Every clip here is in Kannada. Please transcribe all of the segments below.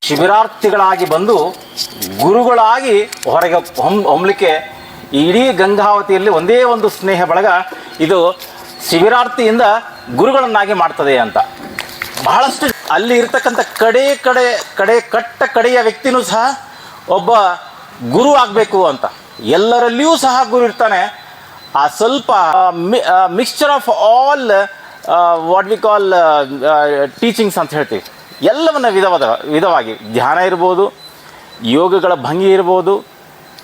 ಶಿಬಿರಾರ್ಥಿಗಳಾಗಿ ಬಂದು ಗುರುಗಳಾಗಿ ಹೊರಗೆ ಹೊಮ್ಮಲಿಕ್ಕೆ ಇಡೀ ಗಂಗಾವತಿಯಲ್ಲಿ ಒಂದೇ ಒಂದು ಸ್ನೇಹ ಬಳಗ ಇದು ಶಿಬಿರಾರ್ಥಿಯಿಂದ ಗುರುಗಳನ್ನಾಗಿ ಮಾಡ್ತದೆ ಅಂತ. ಬಹಳಷ್ಟು ಅಲ್ಲಿ ಇರ್ತಕ್ಕಂಥ ಕಡೆಯ ವ್ಯಕ್ತಿನೂ ಸಹ ಒಬ್ಬ ಗುರು ಆಗಬೇಕು ಅಂತ. ಎಲ್ಲರಲ್ಲಿಯೂ ಸಹ ಗುರು ಇರ್ತಾನೆ. ಆ ಸ್ವಲ್ಪ mixture of all what we call teachings ಅಂತ ಹೇಳ್ತೀವಿ. ಎಲ್ಲವನ್ನು ವಿಧವಾಗಿ ಧ್ಯಾನ ಇರ್ಬೋದು, ಯೋಗಗಳ ಭಂಗಿ ಇರ್ಬೋದು,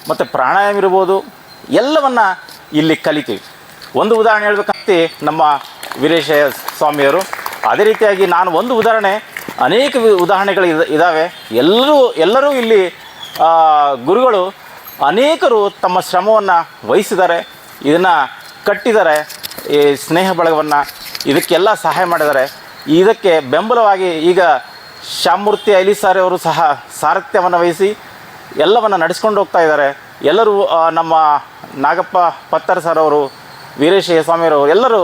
ಮತ್ತು ಪ್ರಾಣಾಯಾಮ ಇರ್ಬೋದು, ಎಲ್ಲವನ್ನು ಇಲ್ಲಿ ಕಲಿತೀವಿ. ಒಂದು ಉದಾಹರಣೆ ಹೇಳ್ಬೇಕಂತ ನಮ್ಮ ವೀರೇಶ ಸ್ವಾಮಿಯವರು, ಅದೇ ರೀತಿಯಾಗಿ ನಾನು ಒಂದು ಉದಾಹರಣೆ, ಅನೇಕ ಉದಾಹರಣೆಗಳು ಇದ್ದಾವೆ. ಎಲ್ಲರೂ ಇಲ್ಲಿ ಗುರುಗಳು ಅನೇಕರು ತಮ್ಮ ಶ್ರಮವನ್ನು ವಹಿಸಿದ್ದಾರೆ, ಇದನ್ನು ಕಟ್ಟಿದ್ದಾರೆ, ಈ ಸ್ನೇಹ ಬಳಗವನ್ನು ಇದಕ್ಕೆಲ್ಲ ಸಹಾಯ ಮಾಡಿದ್ದಾರೆ. ಇದಕ್ಕೆ ಬೆಂಬಲವಾಗಿ ಈಗ ಶ್ಯಾಮಮೂರ್ತಿ ಐಲಿಸಾರಿ ಅವರು ಸಹ ಸಾರಥ್ಯವನ್ನು ವಹಿಸಿ ಎಲ್ಲವನ್ನು ನಡೆಸ್ಕೊಂಡು ಹೋಗ್ತಾ ಇದ್ದಾರೆ. ಎಲ್ಲರೂ ನಮ್ಮ ನಾಗಪ್ಪ ಪತ್ತರ್ ಸರ್ ಅವರು, ವೀರೇಶ ಸ್ವಾಮಿಯವರು ಎಲ್ಲರೂ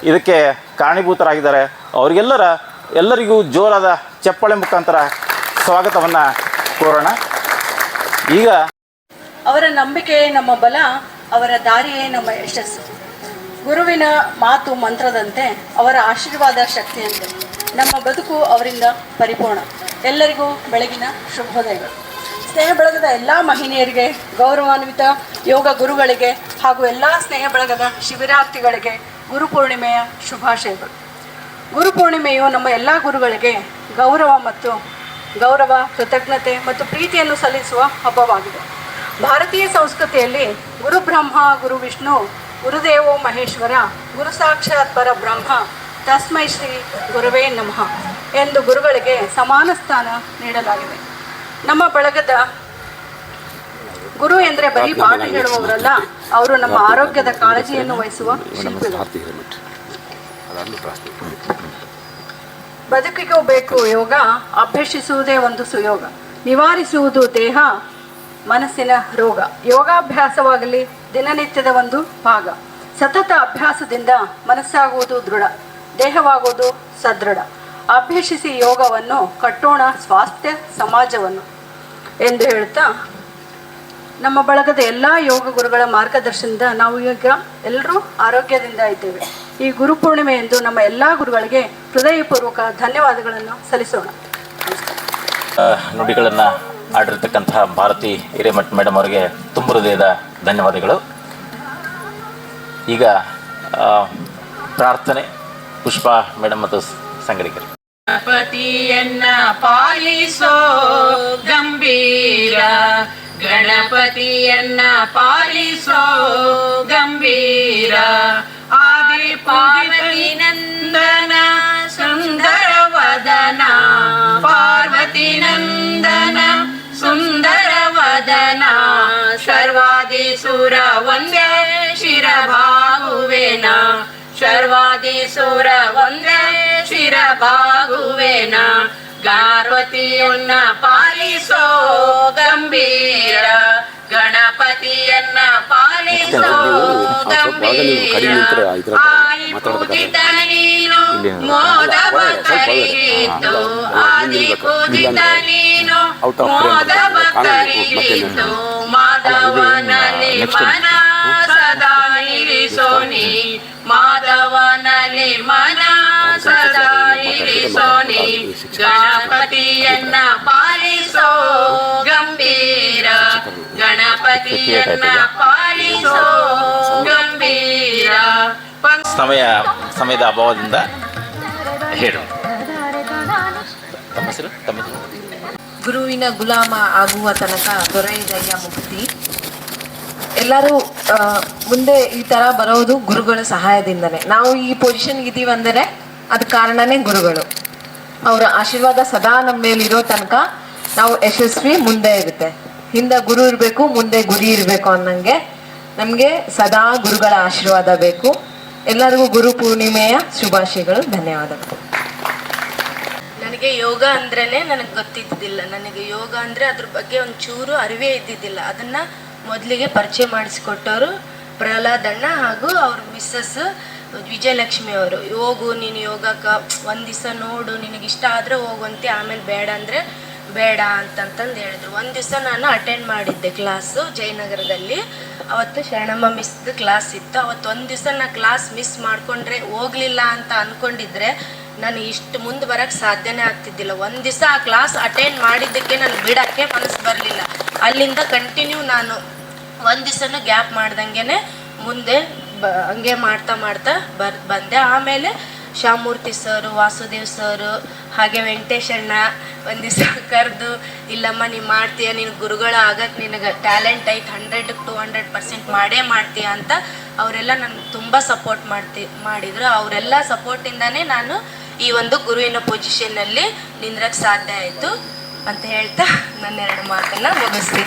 ಇದಕ್ಕೆ ಕಾರಣೀಭೂತರಾಗಿದ್ದಾರೆ. ಎಲ್ಲರಿಗೂ ಜೋರಾದ ಚಪ್ಪಾಳೆ ಮುಖಾಂತರ ಸ್ವಾಗತವನ್ನು ಕೋರೋಣ. ಈಗ ಅವರ ನಂಬಿಕೆಯೇ ನಮ್ಮ ಬಲ, ಅವರ ದಾರಿಯೇ ನಮ್ಮ ಯಶಸ್ಸು. ಗುರುವಿನ ಮಾತು ಮಂತ್ರದಂತೆ, ಅವರ ಆಶೀರ್ವಾದ ಶಕ್ತಿಯಂತೆ ನಮ್ಮ ಬದುಕು ಅವರಿಂದ ಪರಿಪೂರ್ಣ. ಎಲ್ಲರಿಗೂ ಬೆಳಗಿನ ಶುಭೋದಯಗಳು. ಸ್ನೇಹ ಬಳಗದ ಎಲ್ಲ ಮಹಿಳೆಯರಿಗೆ, ಗೌರವಾನ್ವಿತ ಯೋಗ ಗುರುಗಳಿಗೆ ಹಾಗೂ ಎಲ್ಲ ಸ್ನೇಹ ಬಳಗದ ಶಿಬಿರಾರ್ಥಿಗಳಿಗೆ ಗುರುಪೂರ್ಣಿಮೆಯ ಶುಭಾಶಯಗಳು. ಗುರುಪೂರ್ಣಿಮೆಯು ನಮ್ಮ ಎಲ್ಲ ಗುರುಗಳಿಗೆ ಗೌರವ, ಕೃತಜ್ಞತೆ ಮತ್ತು ಪ್ರೀತಿಯನ್ನು ಸಲ್ಲಿಸುವ ಹಬ್ಬವಾಗಿದೆ. ಭಾರತೀಯ ಸಂಸ್ಕೃತಿಯಲ್ಲಿ ಗುರು ಬ್ರಹ್ಮ, ಗುರು ವಿಷ್ಣು, ಗುರುದೇವೋ ಮಹೇಶ್ವರ, ಗುರು ಸಾಕ್ಷಾತ್ ಪರಬ್ರಹ್ಮ, ತಸ್ಮೈ ಶ್ರೀ ಗುರುವೇ ನಮಃ ಎಂದು ಗುರುಗಳಿಗೆ ಸಮಾನ ಸ್ಥಾನ ನೀಡಲಾಗಿದೆ. ನಮ್ಮ ಬಳಗದ ಗುರು ಎಂದರೆ ಬರೀ ಪಾಠ ಹೇಳುವವರಲ್ಲ, ಅವರು ನಮ್ಮ ಆರೋಗ್ಯದ ಕಾಳಜಿಯನ್ನು ವಹಿಸುವ ಶಿಲ್ಪಿಗಳು. ಬದುಕಿಗೂ ಬೇಕು ಯೋಗ, ಅಭ್ಯಸಿಸುವುದೇ ಒಂದು ಸುಯೋಗ, ನಿವಾರಿಸುವುದು ದೇಹ ಮನಸ್ಸಿನ ರೋಗ. ಯೋಗಾಭ್ಯಾಸವಾಗಲಿ ದಿನನಿತ್ಯದ ಒಂದು ಭಾಗ. ಸತತ ಅಭ್ಯಾಸದಿಂದ ಮನಸ್ಸಾಗುವುದು ದೃಢ, ದೇಹವಾಗುವುದು ಸದೃಢ. ಅಭ್ಯಸಿಸಿ ಯೋಗವನ್ನು, ಕಟ್ಟೋಣ ಸ್ವಾಸ್ಥ್ಯ ಸಮಾಜವನ್ನು ಎಂದು ಹೇಳ್ತಾ, ನಮ್ಮ ಬಳಗದ ಎಲ್ಲ ಯೋಗ ಗುರುಗಳ ಮಾರ್ಗದರ್ಶನದಿಂದ ನಾವು ಈಗ ಎಲ್ಲರೂ ಆರೋಗ್ಯದಿಂದ ಇದ್ದೇವೆ. ಈ ಗುರುಪೂರ್ಣಿಮೆ ಎಂದು ನಮ್ಮ ಎಲ್ಲ ಗುರುಗಳಿಗೆ ಹೃದಯಪೂರ್ವಕ ಧನ್ಯವಾದಗಳನ್ನು ಸಲ್ಲಿಸೋಣ. ನುಡಿಗಳನ್ನು ಆಡಿರ್ತಕ್ಕಂತಹ ಭಾರತಿ ಹಿರೇಮಠ್ ಮೇಡಮ್ ಅವರಿಗೆ ತುಂಬ ಹೃದಯದ ಧನ್ಯವಾದಗಳು. ಈಗ ಪ್ರಾರ್ಥನೆ ಪುಷ್ಪಾ ಮೇಡಮ್ ಮತ್ತು ಸಂಗಡಿಗರು. ಗಣಪತಿಯನ್ನ ಪಾಲಿಸೋ ಗಂಭೀರ, ಗಣಪತಿಯನ್ನ ಪಾಲಿಸೋ ಗಂಭೀರ, ಆದಿ ಪಾರ್ವತಿ ನಂದನ ಸುಂದರ ವದನ, ಪಾರ್ವತಿ ನಂದನ ಸುಂದರ ವದನ, ಶರ್ವಾದಿ ಸುರ ಒಂದೇ ಶಿರಭಾಗುವೆನ, ಶರ್ವಾದಿ ಸುರ ಒಂದೇ ಶಿರಭಾಗುವೆನ, ಗಣಪತಿಯನ್ನ ಪಾಲಿಸೋ ಗಂಭೀರ, ಗಣಪತಿಯನ್ನ ಪಾಲಿಸೋ ಗಂಭೀರ, ಆದಿ ಪೂಜಿತ ನೀನು ಮೋದವ ಕರಿಯಿತು, ಆದಿ ಪೂಜಿತ ನೀನು ಮೋದವ ಕರಿಯಿತು, ಮಾಧವನಲ್ಲಿ ಮನ ಸದಾ ಇರಿಸೋನಿ, ಮಾಧವನಲ್ಲಿ ಮನ ಸದಾ ಇರಿಸೋನಿ, ಗಣಪತಿಯನ್ನ ಪಾಲಿಸೋ ಗಂಭೀರ, ಗಣಪತಿಯನ್ನ ಪಾಲಿಸೋ ಗಂಭೀರ. ಸಮಯದ ಅಭಾವದಿಂದ ಹೇಳು. ಗುರುವಿನ ಗುಲಾಮ ಆಗುವ ತನಕ ದೊರೆಯದಯ್ಯ ಮುಕ್ತಿ. ಎಲ್ಲರೂ ಮುಂದೆ ಈ ಥರ ಬರೋದು ಗುರುಗಳ ಸಹಾಯದಿಂದನೇ. ನಾವು ಈ ಪೊಸಿಷನ್ಗೆ ಇದ್ದೀವಿ ಅಂದರೆ ಅದಕ್ಕೆ ಕಾರಣನೇ ಗುರುಗಳು. ಅವರ ಆಶೀರ್ವಾದ ಸದಾ ನಮ್ಮ ಮೇಲಿರೋ ತನಕ ನಾವು ಯಶಸ್ವಿ ಮುಂದೆ ಇರುತ್ತೆ. ಹಿಂದೆ ಗುರು ಇರಬೇಕು, ಮುಂದೆ ಗುರಿ ಇರಬೇಕು ಅನ್ನಂಗೆ ನಮಗೆ ಸದಾ ಗುರುಗಳ ಆಶೀರ್ವಾದ ಬೇಕು. ಎಲ್ಲರಿಗೂ ಗುರು ಪೂರ್ಣಿಮೆಯ ಶುಭಾಶಯಗಳು. ಧನ್ಯವಾದಗಳು. ನನಗೆ ಯೋಗ ಅಂದ್ರೇ ನನಗೆ ಗೊತ್ತಿದ್ದಿಲ್ಲ. ನನಗೆ ಯೋಗ ಅಂದರೆ ಅದ್ರ ಬಗ್ಗೆ ಒಂಚೂರು ಅರಿವೇ ಇದ್ದಿದ್ದಿಲ್ಲ. ಅದನ್ನು ಮೊದಲಿಗೆ ಪರಿಚಯ ಮಾಡಿಸಿಕೊಟ್ಟವರು ಪ್ರಹ್ಲಾದಣ್ಣ ಹಾಗೂ ಅವ್ರ ಮಿಸ್ಸಸ್ ವಿಜಯಲಕ್ಷ್ಮಿ ಅವರು. ಹೋಗು ನೀನು ಯೋಗಕ್ಕೆ ಒಂದು ದಿವಸ ನೋಡು, ನಿನಗಿಷ್ಟ ಆದರೆ ಹೋಗುವಂತೆ, ಆಮೇಲೆ ಬೇಡ ಅಂದರೆ ಬೇಡ ಅಂತಂತಂದು ಹೇಳಿದ್ರು. ಒಂದು ದಿವಸ ನಾನು ಅಟೆಂಡ್ ಮಾಡಿದ್ದೆ ಕ್ಲಾಸು ಜಯನಗರದಲ್ಲಿ. ಅವತ್ತು ಶರಣಮ್ಮ ಮಿಸ್ದು ಕ್ಲಾಸ್ ಇತ್ತು. ಅವತ್ತು ಒಂದು ದಿವಸ ನಾನು ಕ್ಲಾಸ್ ಮಿಸ್ ಮಾಡಿಕೊಂಡ್ರೆ ಹೋಗಲಿಲ್ಲ ಅಂತ ಅಂದ್ಕೊಂಡಿದ್ರೆ ನಾನು ಇಷ್ಟು ಮುಂದೆ ಬರೋಕ್ಕೆ ಸಾಧ್ಯನೇ ಆಗ್ತಿದ್ದಿಲ್ಲ. ಒಂದು ದಿವಸ ಆ ಕ್ಲಾಸ್ ಅಟೆಂಡ್ ಮಾಡಿದ್ದಕ್ಕೆ ನಾನು ಬಿಡೋಕ್ಕೆ ಮನಸ್ಸು ಬರಲಿಲ್ಲ. ಅಲ್ಲಿಂದ ಕಂಟಿನ್ಯೂ ನಾನು ಒಂದು ದಿವಸನೂ ಗ್ಯಾಪ್ ಮಾಡ್ದಂಗೆ ಮುಂದೆ ಹಂಗೆ ಮಾಡ್ತಾ ಬಂದೆ. ಆಮೇಲೆ ಶ್ಯಾಮೂರ್ತಿ ಸರು, ವಾಸುದೇವ್ ಸರು, ಹಾಗೆ ವೆಂಕಟೇಶಣ್ಣ ಒಂದು ದಿವಸ ಕರೆದು, ಇಲ್ಲಮ್ಮ ನೀನು ಮಾಡ್ತೀಯ, ನೀನು ಗುರುಗಳ ಆಗಕ್ಕೆ ನಿನಗೆ ಟ್ಯಾಲೆಂಟ್ ಐತೆ, 100-200% ಮಾಡೇ ಮಾಡ್ತೀಯ ಅಂತ ಅವರೆಲ್ಲ ನನಗೆ ತುಂಬ ಸಪೋರ್ಟ್ ಮಾಡಿದರು. ಅವರೆಲ್ಲ ಸಪೋರ್ಟಿಂದನೇ ನಾನು ಈ ಒಂದು ಗುರುವಿನ ಪೊಸಿಷನ್ನಲ್ಲಿ ನಿಂದ್ರಕ್ಕೆ ಸಾಧ್ಯ ಆಯಿತು ಅಂತ ಹೇಳ್ತಾ ನನ್ನ 2 ಮಾತನ್ನು ಮುಗಿಸ್ತೀನಿ.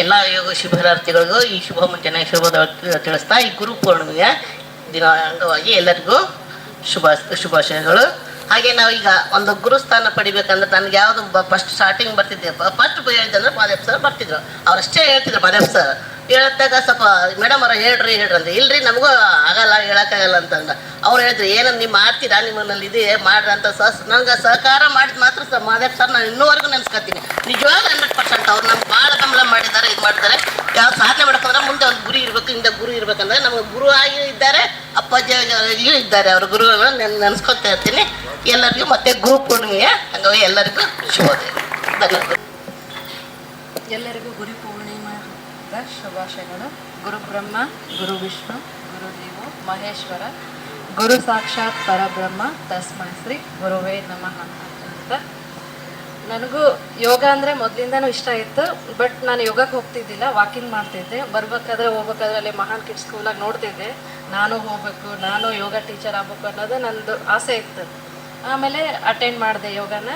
ಎಲ್ಲ ಯೋಗ ಶಿಬಿರಾರ್ಥಿಗಳಿಗೂ ಈ ಶುಭ ಮುಂಜಾನೆ ತಿಳಿಸ್ತಾ ಈ ಗುರು ಪೂರ್ಣಿಮೆಯ ದಿನ ಅಂಗವಾಗಿ ಎಲ್ಲರಿಗೂ ಶುಭಾಶಯಗಳು. ಹಾಗೆ ನಾವೀಗ ಒಂದು ಗುರುಸ್ಥಾನ ಪಡಿಬೇಕಂದ್ರೆ ನನಗೆ ಯಾವುದು ಫಸ್ಟ್ ಸ್ಟಾರ್ಟಿಂಗ್ ಬರ್ತಿದ್ದೆ, ಫಸ್ಟ್ ಹೇಳಿದ್ದಂದ್ರೆ ಮಾದೇವ್ ಸರ್ ಬರ್ತಿದ್ರು. ಅವರಷ್ಟೇ ಹೇಳ್ತಿದ್ರು. ಮಾದೇವ್ ಸರ್ ಹೇಳತ್ತಾಗ ಸ್ವಲ್ಪ ಮೇಡಮ್ ಅವರ ಹೇಳ್ರಿ ಅಂತ, ಇಲ್ರಿ ನಮಗೂ ಆಗಲ್ಲ, ಹೇಳೋಕ್ಕಾಗಲ್ಲ ಅಂತಂದ. ಅವ್ರು ಹೇಳಿದ್ರು ಏನಂದು ನೀವು ಮಾಡ್ತೀರಾ, ನಿಮ್ಮಲ್ಲಿ ಇದೆ ಮಾಡ್ರಿ ಅಂತ. ನಂಗೆ ಸಹಕಾರ ಮಾಡಿದ ಮಾತ್ರ ಮಾದೇವ್ ಸರ್ ನಾನು ಇನ್ನೂವರೆಗೂ ನೆನೆಸ್ಕೊತೀನಿ. ನಿಜವಾಗ 100% ಅವ್ರು ನಮ್ಗೆ ಭಾಳ ಗಮನ ಮಾಡಿದ್ದಾರೆ, ಇದು ಮಾಡ್ತಾರೆ. ಯಾವ ಸಾಧನೆ ಮಾಡ್ಕೊಂಡ್ರೆ ಮುಂದೆ ಒಂದು ಗುರಿ ಇರಬೇಕು, ಇಂದ ಗುರು ಇರ್ಬೇಕಂದ್ರೆ ನಮಗೆ ಗುರು ಆಗಿ ಇದ್ದಾರೆ, ಅಪ್ಪಾಜಿಯೂ ಇದ್ದಾರೆ. ಅವ್ರ ಗುರುಗಳನ್ನ ನೆನೆಸ್ಕೊತಾ ಇರ್ತೀನಿ. ಎಲ್ಲರಿಗೂ ಮತ್ತೆ ಗುರು ಪೂರ್ಣಿಮೆಯ ಹಂಗಾಗಿ ಎಲ್ಲರಿಗೂ ಶುಭೋದಯ. ಧನ್ಯವಾದ. ಎಲ್ಲರಿಗೂ ಗುರು ಪೂರ್ಣಿಮಾ ಶುಭಾಶಯಗಳು. ಗುರು ಬ್ರಹ್ಮ, ಗುರು ವಿಷ್ಣು, ಗುರುದೇವೋ ಮಹೇಶ್ವರ, ಗುರು ಸಾಕ್ಷಾತ್ ಪರಬ್ರಹ್ಮ, ತಸ್ಮೈ ಶ್ರೀ ಗುರುವೇ ನಮಃ ಅಂತ. ನನಗೂ ಯೋಗ ಅಂದರೆ ಮೊದಲಿಂದನೂ ಇಷ್ಟ ಇತ್ತು. ಬಟ್ ನಾನು ಯೋಗಕ್ಕೆ ಹೋಗ್ತಿದ್ದಿಲ್ಲ, ವಾಕಿಂಗ್ ಮಾಡ್ತಿದ್ದೆ. ಹೋಗ್ಬೇಕಾದ್ರೆ ಅಲ್ಲಿ ಮಹಾನ್ ಕಿಡ್ಸ್ ಸ್ಕೂಲಾಗಿ ನೋಡ್ತಿದ್ದೆ. ನಾನು ಹೋಗ್ಬೇಕು, ನಾನು ಯೋಗ ಟೀಚರ್ ಆಗ್ಬೇಕು ಅನ್ನೋದು ನನ್ನದು ಆಸೆ ಇತ್ತು. ಆಮೇಲೆ ಅಟೆಂಡ್ ಮಾಡಿದೆ ಯೋಗನ.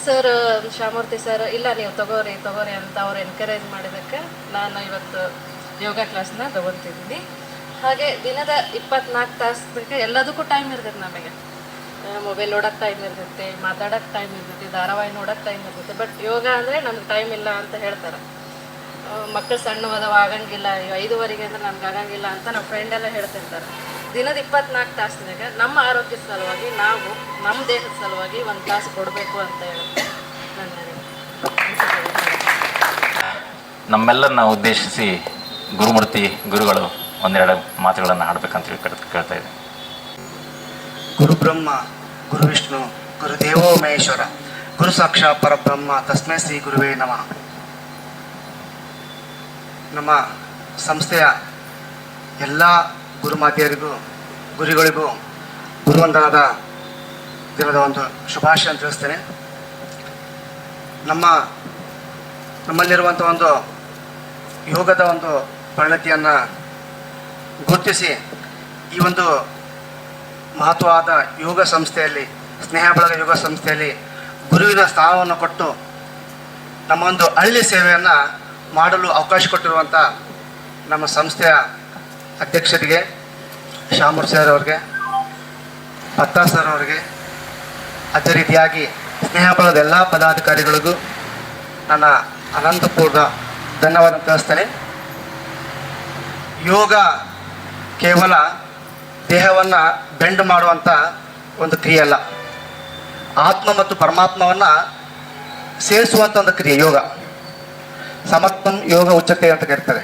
ಸರ್ ಶ್ಯಾಮೂರ್ತಿ ಸರ್ ಇಲ್ಲ ನೀವು ತಗೋರಿ ಅಂತ ಅವ್ರು ಎನ್ಕರೇಜ್ ಮಾಡಿದ್ದಕ್ಕೆ ನಾನು ಇವತ್ತು ಯೋಗ ಕ್ಲಾಸ್ನ ತಗೊತಿದ್ದೀನಿ. ಹಾಗೆ ದಿನದ 24 ತಾಸಕ್ಕೆ ಎಲ್ಲದಕ್ಕೂ ಟೈಮ್ ಇರ್ತೈತೆ ನಮಗೆ. ಮೊಬೈಲ್ ನೋಡೋಕ್ಕೆ ಟೈಮ್ ಇರ್ತೈತೆ, ಮಾತಾಡೋಕ್ಕೆ ಟೈಮ್ ಇರ್ತೈತಿ, ಧಾರಾವಾಹಿ ನೋಡೋಕ್ಕೆ ಟೈಮ್ ಇರ್ತೈತೆ. ಬಟ್ ಯೋಗ ಅಂದರೆ ನಮ್ಗೆ ಟೈಮ್ ಇಲ್ಲ ಅಂತ ಹೇಳ್ತಾರೆ. ಮಕ್ಕಳು ಸಣ್ಣವದವ ಆಗಂಗಿಲ್ಲ, 5:15 ಅಂದರೆ ನಮ್ಗೆ ಆಗಂಗಿಲ್ಲ ಅಂತ ನಮ್ಮ ಫ್ರೆಂಡೆಲ್ಲ ಹೇಳ್ತಿರ್ತಾರೆ. ದಿನದ 24 ತಾಸಿನಾಗ ನಮ್ಮ ಆರೋಗ್ಯದ ಸಲುವಾಗಿ ನಾವು ನಮ್ಮ ದೇಹದ ಸಲುವಾಗಿ ಒಂದು ತಾಸು ಕೊಡಬೇಕು ಅಂತ ಹೇಳುತ್ತೆ ನಮ್ಮೆಲ್ಲರನ್ನ ಉದ್ದೇಶಿಸಿ ಗುರುಮೂರ್ತಿ ಗುರುಗಳು ಒಂದೆರಡು ಮಾತುಗಳನ್ನು ಆಡಬೇಕಂತ ಕೇಳ್ತಾ ಇದ್ದೀನಿ. ಗುರು ಬ್ರಹ್ಮ, ಗುರು ವಿಷ್ಣು, ಗುರುದೇವೋ ಮಹೇಶ್ವರ, ಗುರು ಸಾಕ್ಷಾತ್ ಪರಬ್ರಹ್ಮ, ತಸ್ಮೈ ಶ್ರೀ ಗುರುವೇ ನಮಃ. ನಮ್ಮ ಸಂಸ್ಥೆಯ ಎಲ್ಲ ಗುರುಮಾತೆಯರಿಗೂ ಗುರುಗಳಿಗೂ ಗುರುವಂದನದ ದಿನದ ಒಂದು ಶುಭಾಶಯ ತಿಳಿಸ್ತೇನೆ. ನಮ್ಮಲ್ಲಿರುವಂಥ ಒಂದು ಯೋಗದ ಒಂದು ಪರಿಣತಿಯನ್ನು ಗುರುತಿಸಿ ಈ ಒಂದು ಮಹತ್ವವಾದ ಯೋಗ ಸಂಸ್ಥೆಯಲ್ಲಿ, ಸ್ನೇಹ ಬಳಗ ಯೋಗ ಸಂಸ್ಥೆಯಲ್ಲಿ ಗುರುವಿನ ಸ್ಥಾನವನ್ನು ಕೊಟ್ಟು ನಮ್ಮ ಒಂದು ಹಳ್ಳಿ ಸೇವೆಯನ್ನು ಮಾಡಲು ಅವಕಾಶ ಕೊಟ್ಟಿರುವಂಥ ನಮ್ಮ ಸಂಸ್ಥೆಯ ಅಧ್ಯಕ್ಷರಿಗೆ, ಶ್ಯಾಮೂರ್ ಸರ್ ಅವ್ರಿಗೆ, ಪತ್ತಾ ಸರ್ ಅವ್ರಿಗೆ, ಅದೇ ರೀತಿಯಾಗಿ ಸ್ನೇಹ ಬಳಗದ ಎಲ್ಲ ಪದಾಧಿಕಾರಿಗಳಿಗೂ ನನ್ನ ಅನಂತಪೂರ್ಣ ಧನ್ಯವಾದ ತಿಳಿಸ್ತೇನೆ. ಯೋಗ ಕೇವಲ ದೇಹವನ್ನು ಬೆಂಡ್ ಮಾಡುವಂಥ ಒಂದು ಕ್ರಿಯೆ ಅಲ್ಲ, ಆತ್ಮ ಮತ್ತು ಪರಮಾತ್ಮವನ್ನು ಸೇರಿಸುವಂಥ ಒಂದು ಕ್ರಿಯೆ ಯೋಗ. ಸಮತ್ವಂ ಯೋಗ ಉಚ್ಚತೆ ಅಂತ ಕರೀತಾರೆ.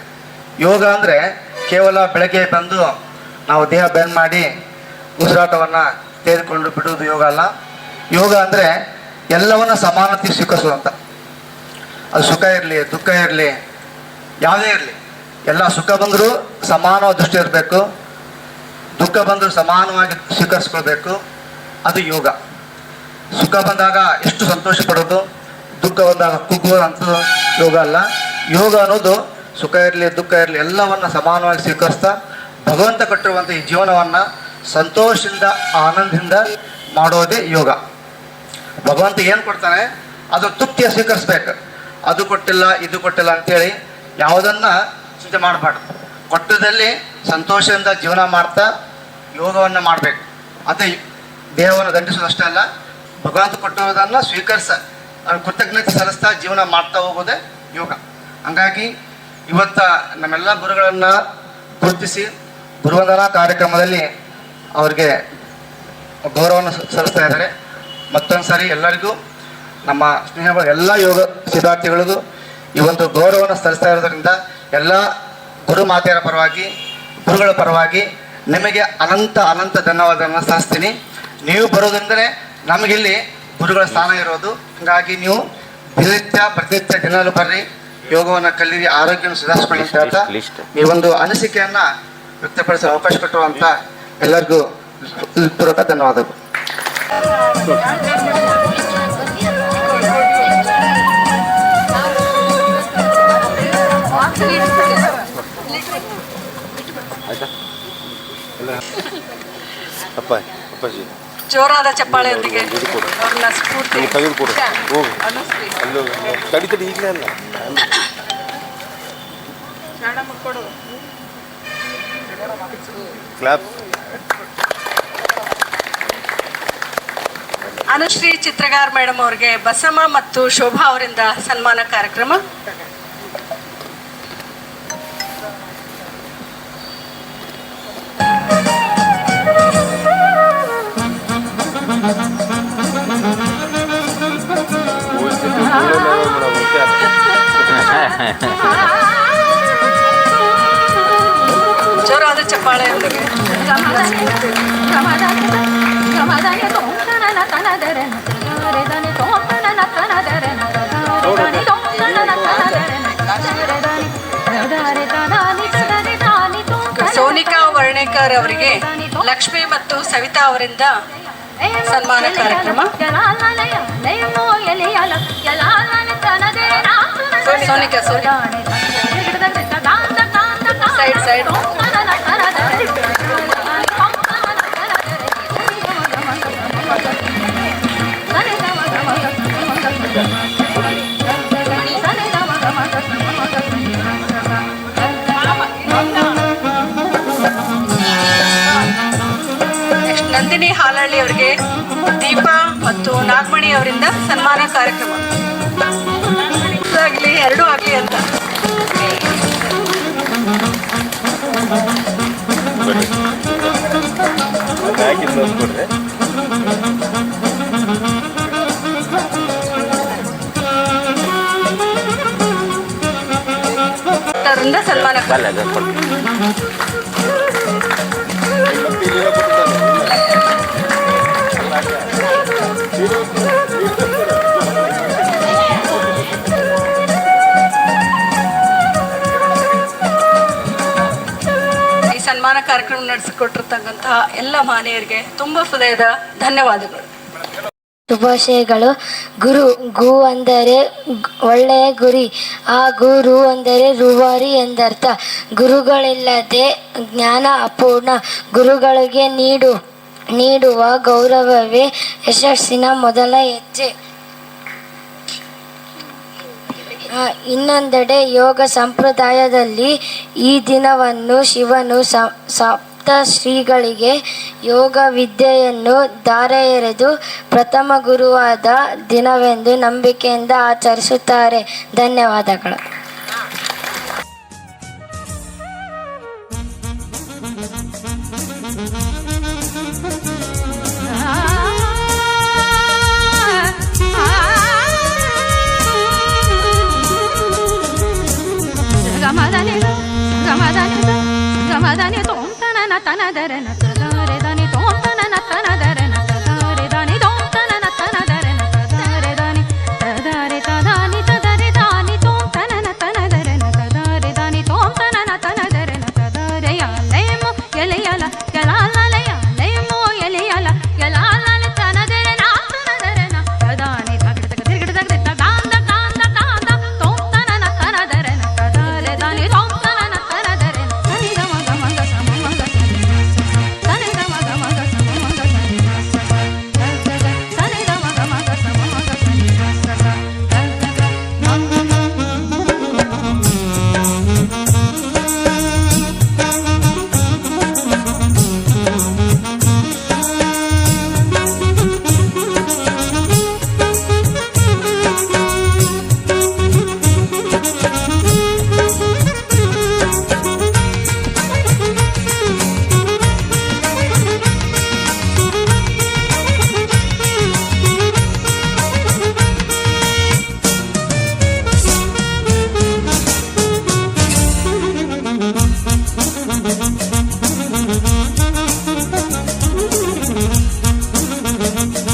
ಯೋಗ ಅಂದರೆ ಕೇವಲ ಬೆಳಗ್ಗೆ ಬಂದು ನಾವು ದೇಹ ಬೆಂಡ್ ಮಾಡಿ ಉಸಿರಾಟವನ್ನು ತೆಗೆದುಕೊಂಡು ಬಿಡುವುದು ಯೋಗ ಅಲ್ಲ. ಯೋಗ ಅಂದರೆ ಎಲ್ಲವನ್ನು ಸಮಾನತೆ ಸ್ವೀಕರಿಸುವಂಥ, ಅದು ಸುಖ ಇರಲಿ ದುಃಖ ಇರಲಿ ಯಾವುದೇ ಇರಲಿ, ಎಲ್ಲ ಸುಖ ಬಂದರೂ ಸಮಾನವಾದ ದೃಷ್ಟಿ ಇರಬೇಕು, ದುಃಖ ಬಂದರೂ ಸಮಾನವಾಗಿ ಸ್ವೀಕರಿಸ್ಕೊಳ್ಬೇಕು. ಅದು ಯೋಗ. ಸುಖ ಬಂದಾಗ ಎಷ್ಟು ಸಂತೋಷ ಪಡೋದು, ದುಃಖ ಬಂದಾಗ ಕುಗ್ಗುವಂಥದ್ದು ಯೋಗ ಅಲ್ಲ. ಯೋಗ ಅನ್ನೋದು ಸುಖ ಇರಲಿ ದುಃಖ ಇರಲಿ ಎಲ್ಲವನ್ನು ಸಮಾನವಾಗಿ ಸ್ವೀಕರಿಸ್ತಾ ಭಗವಂತ ಕೊಟ್ಟಿರುವಂಥ ಈ ಜೀವನವನ್ನು ಸಂತೋಷದಿಂದ ಆನಂದದಿಂದ ಮಾಡೋದೇ ಯೋಗ. ಭಗವಂತ ಏನು ಕೊಡ್ತಾನೆ ಅದು ತೃಪ್ತಿಯ ಸ್ವೀಕರಿಸ್ಬೇಕು. ಅದು ಕೊಟ್ಟಿಲ್ಲ ಇದು ಕೊಟ್ಟಿಲ್ಲ ಅಂಥೇಳಿ ಯಾವುದನ್ನು ಚಿಂತೆ ಮಾಡಬಾರ್ದು. ಕೊಟ್ಟದಲ್ಲಿ ಸಂತೋಷದಿಂದ ಜೀವನ ಮಾಡ್ತಾ ಯೋಗವನ್ನು ಮಾಡಬೇಕು. ಅದೇ ದೇಹವನ್ನು ದಂಡಿಸೋದಷ್ಟೇ ಅಲ್ಲ, ಭಗವಂತ ಕೊಟ್ಟಿರೋದನ್ನು ಕೃತಜ್ಞತೆ ಸಲ್ಲಿಸ್ತಾ ಜೀವನ ಮಾಡ್ತಾ ಹೋಗೋದೇ ಯೋಗ. ಹಂಗಾಗಿ ಇವತ್ತು ನಮ್ಮೆಲ್ಲ ಗುರುಗಳನ್ನು ಗುರುತಿಸಿ ಗುರುವಂದನಾ ಕಾರ್ಯಕ್ರಮದಲ್ಲಿ ಅವರಿಗೆ ಗೌರವವನ್ನು ಸಲ್ಲಿಸ್ತಾ ಇದ್ದಾರೆ. ಮತ್ತೊಂದು ಸಾರಿ ಎಲ್ಲರಿಗೂ ನಮ್ಮ ಸ್ನೇಹ ಎಲ್ಲ ಯೋಗ ಸಿದ್ಧಾರ್ಥಿಗಳಿಗೂ ಈ ಒಂದು ಗೌರವವನ್ನು ಸಲ್ಲಿಸ್ತಾ ಇರೋದ್ರಿಂದ ಎಲ್ಲ ಗುರು ಮಾತೆಯರ ಪರವಾಗಿ ಗುರುಗಳ ಪರವಾಗಿ ನಿಮಗೆ ಅನಂತ ಅನಂತ ಧನ್ಯವಾದಗಳನ್ನು ಸಲ್ಲಿಸ್ತೀನಿ. ನೀವು ಬರೋದಂದರೆ ನಮಗಿಲ್ಲಿ ಗುರುಗಳ ಸ್ಥಾನ ಇರೋದು. ಹಾಗಾಗಿ ನೀವು ಪ್ರತಿನಿತ್ಯ ದಿನಾಲು ಬರ್ರಿ, ಯೋಗವನ್ನು ಕಲೀರಿ, ಆರೋಗ್ಯವನ್ನು ಸುಧಾರಿಸ್ಕೊಳ್ಳಿ ಅಂತ ಹೇಳ್ತಾ ಈ ಒಂದು ಅನಿಸಿಕೆಯನ್ನು ವ್ಯಕ್ತಪಡಿಸಲು ಅವಕಾಶ ಕೊಟ್ಟಿರುವಂಥ ಎಲ್ಲರಿಗೂ ಪೂರ್ವಕ ಧನ್ಯವಾದಗಳು. ಜೋರಾದ ಚಪ್ಪಾಳೆಯೊಂದಿಗೆ ಅವ್ರನ್ನ ಸ್ಫೂರ್ತಿ ಅನುಶ್ರೀ ಚಿತ್ರಗಾರ್ ಮೇಡಮ್ ಅವರಿಗೆ ಬಸಮ್ಮ ಮತ್ತು ಶೋಭಾ ಅವರಿಂದ ಸನ್ಮಾನ ಕಾರ್ಯಕ್ರಮ. ಜೋರಾದ ಚಪ್ಪಾಳೆಯೊಂದಿಗೆ ಸೋನಿಕಾ ವರ್ಣೇಕರ್ ಅವರಿಗೆ ಲಕ್ಷ್ಮಿ ಮತ್ತು ಸವಿತಾ ಅವರಿಂದ ಸನ್ಮಾನ ಕಾರ್ಯಕ್ರಮ. ಸೋನಿಕಾ ಸೈಡ್ ಸೈಡ್ ನಂದಿನಿ ಹಾಲಹಳ್ಳಿ ಅವರಿಗೆ ದೀಪಾ ಮತ್ತು ನಾಗಮಣಿ ಅವರಿಂದ ಸನ್ಮಾನ ಕಾರ್ಯಕ್ರಮ. ಆಗಲಿ ಎರಡೂ ಆಗಲಿ ಅಂತ ಅವರಿಂದ ಸನ್ಮಾನ ಸನ್ಮಾನ ಕಾರ್ಯಕ್ರಮ ನಡೆಸಿಕೊಟ್ಟಿರ್ತಕ್ಕಂತಹ ಎಲ್ಲ ಮಾನ್ಯರಿಗೆ ತುಂಬ ಹೃದಯದ ಧನ್ಯವಾದಗಳು. ಶುಭಾಶಯಗಳು. ಗು ಅಂದರೆ ಒಳ್ಳೆಯ ಗುರಿ, ಆ ಗುರು ಅಂದರೆ ರೂವಾರಿ ಎಂದರ್ಥ. ಗುರುಗಳಿಲ್ಲದೆ ಜ್ಞಾನ ಅಪೂರ್ಣ. ಗುರುಗಳಿಗೆ ನೀಡುವ ಗೌರವವೇ ಯಶಸ್ಸಿನ ಮೊದಲ ಹೆಜ್ಜೆ. ಇನ್ನೊಂದೆಡೆ ಯೋಗ ಸಂಪ್ರದಾಯದಲ್ಲಿ ಈ ದಿನವನ್ನು ಶಿವನು ಸಪ್ತ ಶ್ರೀಗಳಿಗೆ ಯೋಗ ವಿದ್ಯೆಯನ್ನು ಧಾರೆ ಎರೆದು ಪ್ರಥಮ ಗುರುವಾದ ದಿನವೆಂದು ನಂಬಿಕೆಯಿಂದ ಆಚರಿಸುತ್ತಾರೆ. ಧನ್ಯವಾದಗಳು. Thank you.